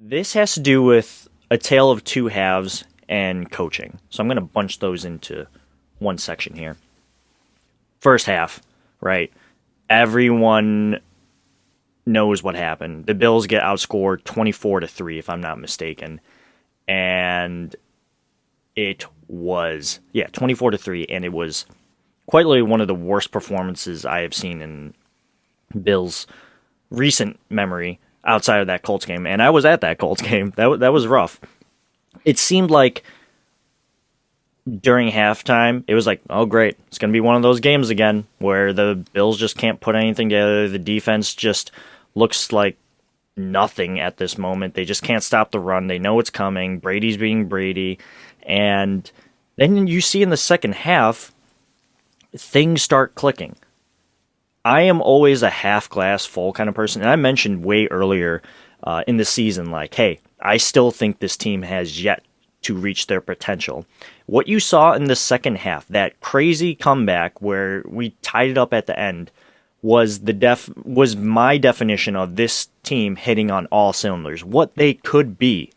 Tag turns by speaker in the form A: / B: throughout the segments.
A: This has to do with a tale of two halves and coaching. So I'm going to bunch those into one section here. First half, right? Everyone knows what happened. The Bills get outscored 24-3, if I'm not mistaken. And it was, 24-3, and it was quite literally one of the worst performances I have seen in Bills' recent memory outside of that Colts game. And I was at that Colts game. That was rough. It seemed like during halftime, it was like, oh, great. It's going to be one of those games again where the Bills just can't put anything together. The defense just looks like nothing at this moment. They just can't stop the run. They know it's coming. Brady's being Brady. And then you see in the second half, things start clicking. I am always a half glass full kind of person. And I mentioned way earlier in the season, like, hey, I still think this team has yet to reach their potential. What you saw in the second half, that crazy comeback where we tied it up at the end, was my definition of this team hitting on all cylinders. What they could be.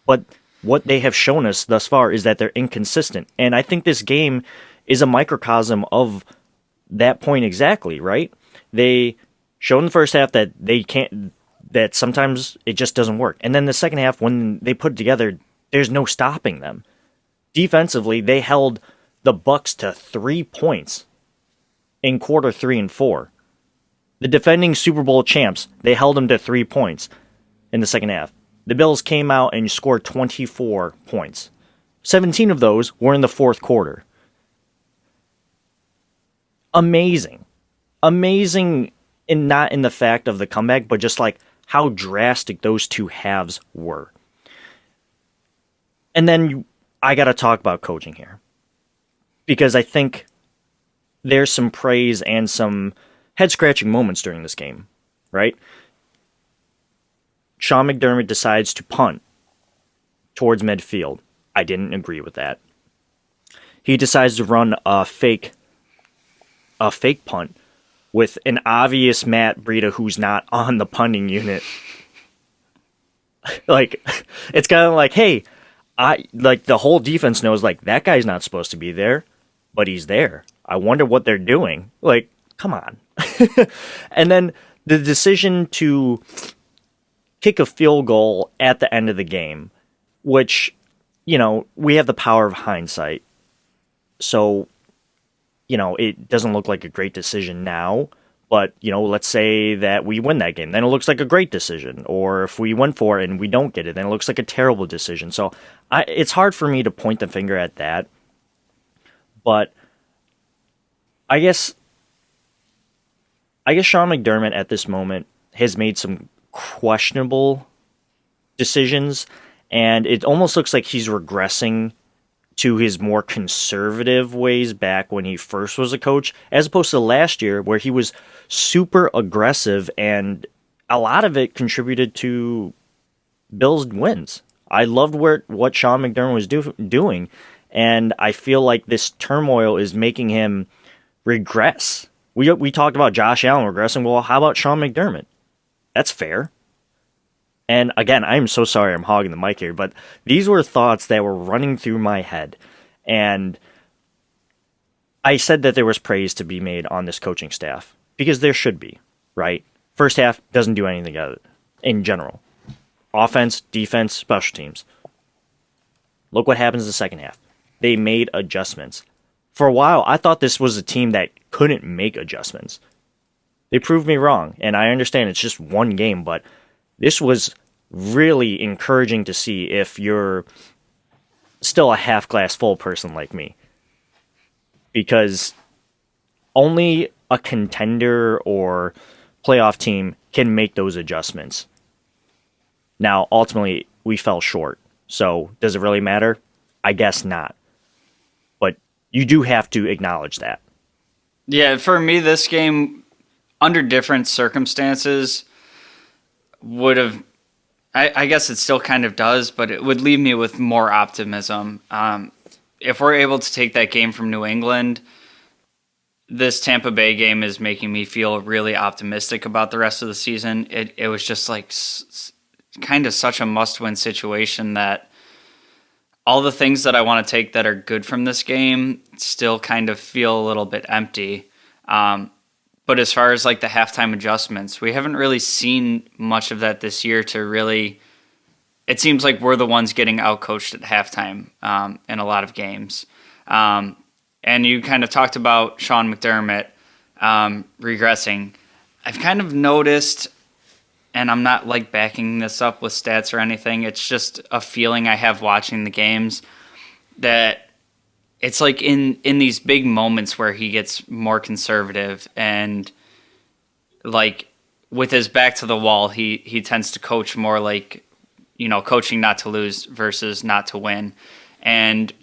A: But what they have shown us thus far is that they're inconsistent. And I think this game is a microcosm of that point exactly, right? They showed in the first half that they can't, that sometimes it just doesn't work. And then the second half, when they put it together, there's no stopping them. Defensively, they held the Bucs to 3 points in quarter 3 and 4. The defending Super Bowl champs, they held them to 3 points in the second half. The Bills came out and scored 24 points. 17 of those were in the fourth quarter. Amazing. Amazing, not in the fact of the comeback, but just like how drastic those two halves were. And then I got to talk about coaching here. Because I think there's some praise and some head-scratching moments during this game, right? Sean McDermott decides to punt towards midfield. I didn't agree with that. He decides to run a fake punt with an obvious Matt Breida who's not on the punting unit. Like, it's kind of like, hey, the whole defense knows, like, that guy's not supposed to be there, but he's there. I wonder what they're doing. Like, come on. And then the decision to kick a field goal at the end of the game, which, we have the power of hindsight. So, it doesn't look like a great decision now, but, let's say that we win that game. Then it looks like a great decision. Or if we went for it and we don't get it, then it looks like a terrible decision. So it's hard for me to point the finger at that. But I guess Sean McDermott at this moment has made some questionable decisions, and it almost looks like he's regressing to his more conservative ways back when he first was a coach, as opposed to last year where he was super aggressive, and a lot of it contributed to Bills' wins. I loved what Sean McDermott was doing, and I feel like this turmoil is making him regress. We talked about Josh Allen regressing. Well, how about Sean McDermott? That's fair. And again, I'm so sorry I'm hogging the mic here, but these were thoughts that were running through my head. And I said that there was praise to be made on this coaching staff, because there should be, right? First half doesn't do anything in general. Offense, defense, special teams. Look what happens in the second half. They made adjustments. For a while, I thought this was a team that couldn't make adjustments. They proved me wrong, and I understand it's just one game, but this was really encouraging to see if you're still a half glass full person like me. Because only a contender or playoff team can make those adjustments. Now, ultimately, we fell short. So, does it really matter? I guess not. But you do have to acknowledge that.
B: Yeah, for me, this game, under different circumstances, would have, I guess it still kind of does, but it would leave me with more optimism. If we're able to take that game from New England, this Tampa Bay game is making me feel really optimistic about the rest of the season. It was just like kind of such a must-win situation that all the things that I want to take that are good from this game still kind of feel a little bit empty. But as far as like the halftime adjustments, we haven't really seen much of that this year to really. It seems like we're the ones getting outcoached at halftime in a lot of games. And you kind of talked about Sean McDermott regressing. I've kind of noticed, and I'm not like backing this up with stats or anything, it's just a feeling I have watching the games, that it's like in these big moments where he gets more conservative and like with his back to the wall, he tends to coach more like, coaching not to lose versus not to win. And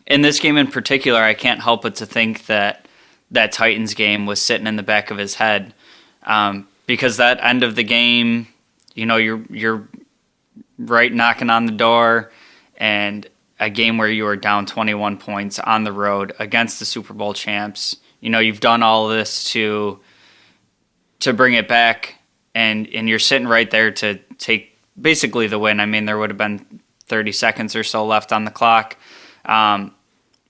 B: in this game in particular, I can't help but to think that Titans game was sitting in the back of his head, because that end of the game, you're right knocking on the door, and a game where you were down 21 points on the road against the Super Bowl champs. You've done all this to bring it back, and you're sitting right there to take basically the win. I mean, there would have been 30 seconds or so left on the clock. But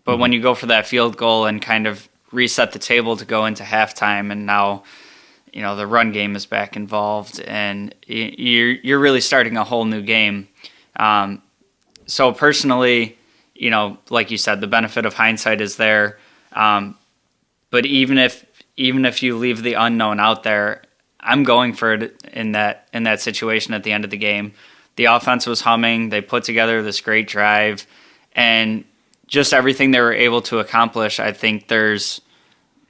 B: when you go for that field goal and kind of reset the table to go into halftime, and now, the run game is back involved, and you're really starting a whole new game. So personally, like you said, the benefit of hindsight is there. But even if you leave the unknown out there, I'm going for it in that situation at the end of the game. The offense was humming. They put together this great drive, and just everything they were able to accomplish. I think there's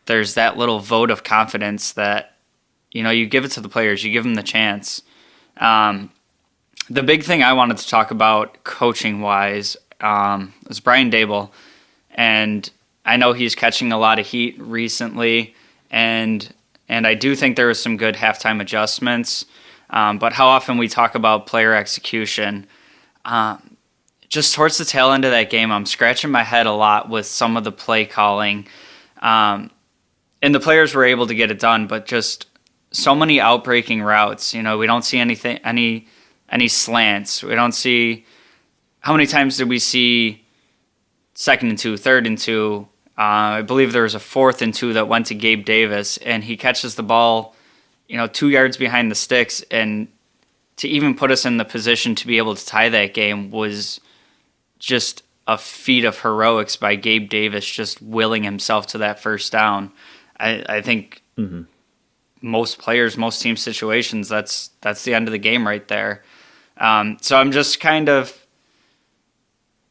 B: that little vote of confidence that, you give it to the players, you give them the chance. The big thing I wanted to talk about coaching wise was Brian Dabel, and I know he's catching a lot of heat recently, and I do think there was some good halftime adjustments. But how often we talk about player execution, just towards the tail end of that game, I'm scratching my head a lot with some of the play calling. And the players were able to get it done, but just so many outbreaking routes. We don't see any slants. We don't see. How many times did we see 2nd and 2, 3rd and 2? I believe there was a 4th and 2 that went to Gabe Davis, and he catches the ball, 2 yards behind the sticks, and to even put us in the position to be able to tie that game was just a feat of heroics by Gabe Davis, just willing himself to that first down. I think most players, most team situations, that's the end of the game right there. So I'm just kind of,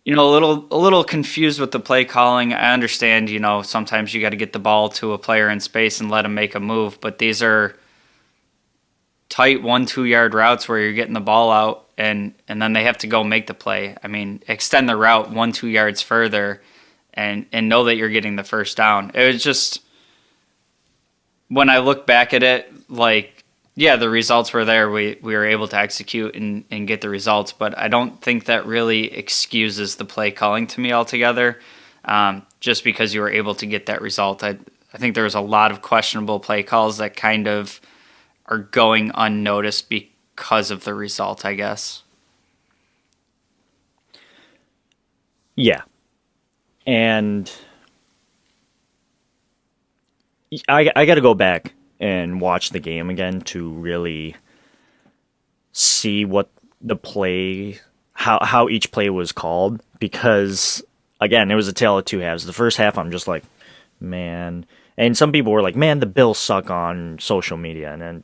B: a little confused with the play calling. I understand, sometimes you got to get the ball to a player in space and let him make a move, but these are tight 1-2 yard routes where you're getting the ball out and then they have to go make the play. I mean, extend the route 1-2 yards further and know that you're getting the first down. It was just, when I look back at it, like, yeah, the results were there. We were able to execute and get the results, but I don't think that really excuses the play calling to me altogether. Just because you were able to get that result, I think there was a lot of questionable play calls that kind of are going unnoticed because of the result, I guess.
A: Yeah, and I got to go back and watch the game again to really see what the play, how each play was called, because again, it was a tale of two halves. The first half, I'm just like, man, and some people were like, man, the Bills suck on social media, and then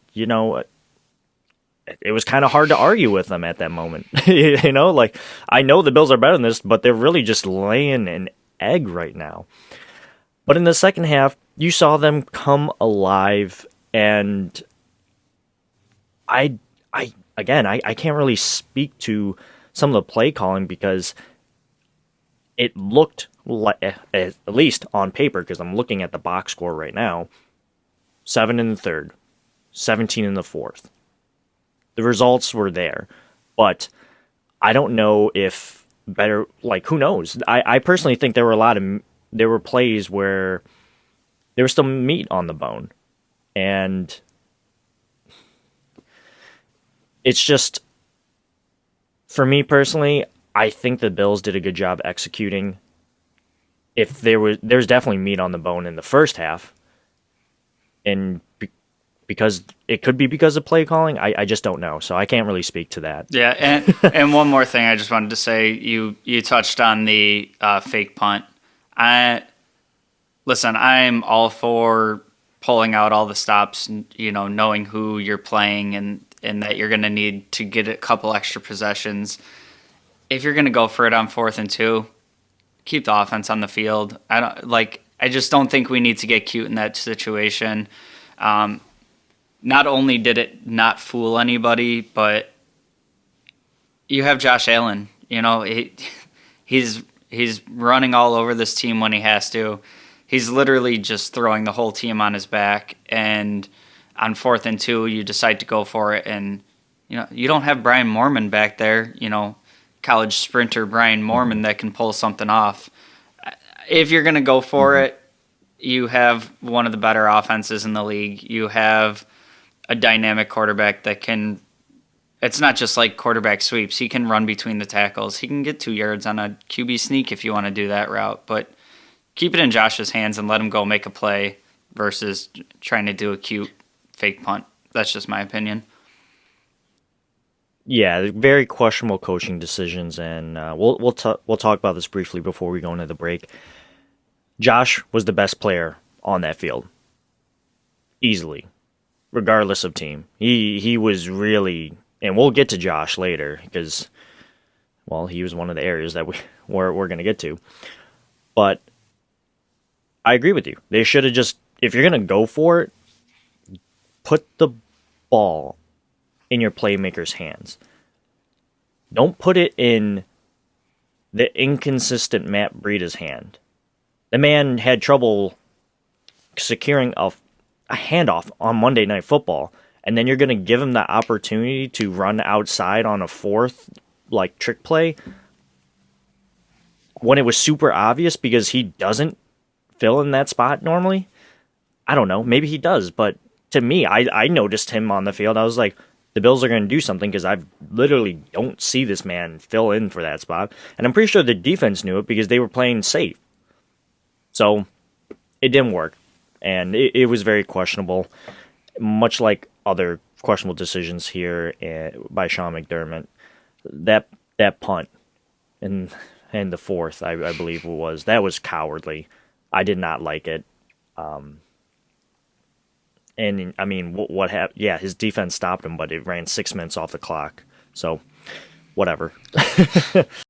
A: it was kind of hard to argue with them at that moment. Like, I know the Bills are better than this, but they're really just laying an egg right now. But in the second half, you saw them come alive, and I can't really speak to some of the play calling because it looked like, at least on paper, because I'm looking at the box score right now, 7 in the third, 17 in the fourth. The results were there, but I don't know if better, like, who knows? I personally think there were plays where there was still meat on the bone. And it's just, For me personally, I think the Bills did a good job executing. If there's definitely meat on the bone in the first half, and because it could be because of play calling, I just don't know. So I can't really speak to that.
B: Yeah, and one more thing I just wanted to say, you touched on the fake punt. Listen, I'm all for pulling out all the stops, knowing who you're playing and that you're going to need to get a couple extra possessions. If you're going to go for it on 4th and 2, keep the offense on the field. I just don't think we need to get cute in that situation. Not only did it not fool anybody, but you have Josh Allen. He's running all over this team when he has to. He's literally just throwing the whole team on his back. And on 4th and 2, you decide to go for it, and you don't have Brian Moorman back there. College sprinter Brian Moorman that can pull something off. If you're going to go for it, you have one of the better offenses in the league. You have a dynamic quarterback that can. It's not just like quarterback sweeps. He can run between the tackles. He can get 2 yards on a QB sneak if you want to do that route. But keep it in Josh's hands and let him go make a play versus trying to do a cute fake punt. That's just my opinion.
A: Yeah, very questionable coaching decisions, and we'll talk about this briefly before we go into the break. Josh was the best player on that field, easily, regardless of team. He was really, and we'll get to Josh later because, well, he was one of the areas that we're going to get to. But I agree with you. They should have just, if you're going to go for it, put the ball in your playmaker's hands. Don't put it in the inconsistent Matt Breida's hand. The man had trouble securing a handoff on Monday Night Football, and then you're going to give him the opportunity to run outside on a 4th, trick play, when it was super obvious because he doesn't fill in that spot normally. I don't know. Maybe he does, but to me, I noticed him on the field. I was like, the Bills are going to do something because I literally don't see this man fill in for that spot. And I'm pretty sure the defense knew it because they were playing safe. So it didn't work. And it was very questionable, much like other questionable decisions here by Sean McDermott. That punt in the 4th, I believe it was, that was cowardly. I did not like it. And, I mean, what happened? Yeah, his defense stopped him, but it ran 6 minutes off the clock. So, whatever.